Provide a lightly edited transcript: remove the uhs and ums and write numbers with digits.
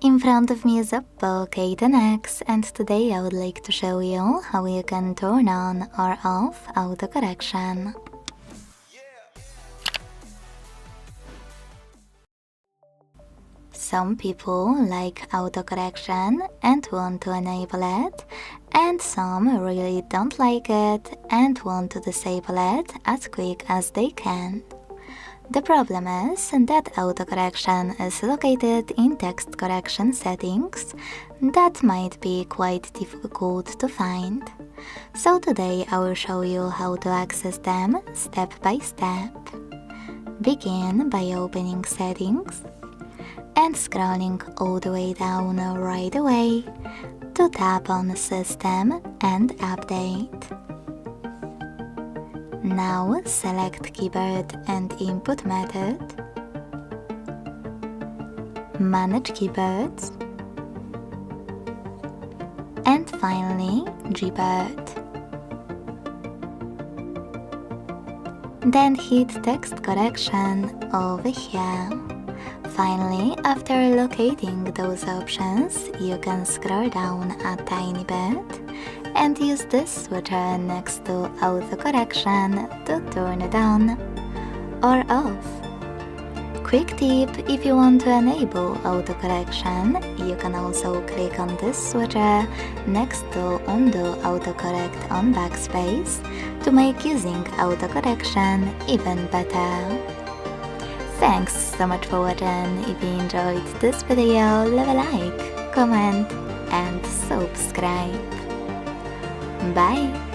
In front of me is OPPO K10x, and today I would like to show you how you can turn on or off autocorrection. Some people like autocorrection and want to enable it, and some really don't like it and want to disable it as quick as they can. The problem is that autocorrection is located in text correction settings that might be quite difficult to find. So today I will show you how to access them step by step. Begin by opening settings and scrolling all the way down right away to tap on System and Update. Now select Keyboard and Input Method, Manage Keyboards, and finally Gboard. Then hit Text Correction over here. Finally, after locating those options, you can scroll down a tiny bit and use this switcher next to autocorrection to turn it on or off. Quick tip: if you want to enable autocorrection, you can also click on this switcher next to Undo Autocorrect on Backspace to make using autocorrection even better. Thanks so much for watching. If you enjoyed this video, leave a like, comment and subscribe. Bye!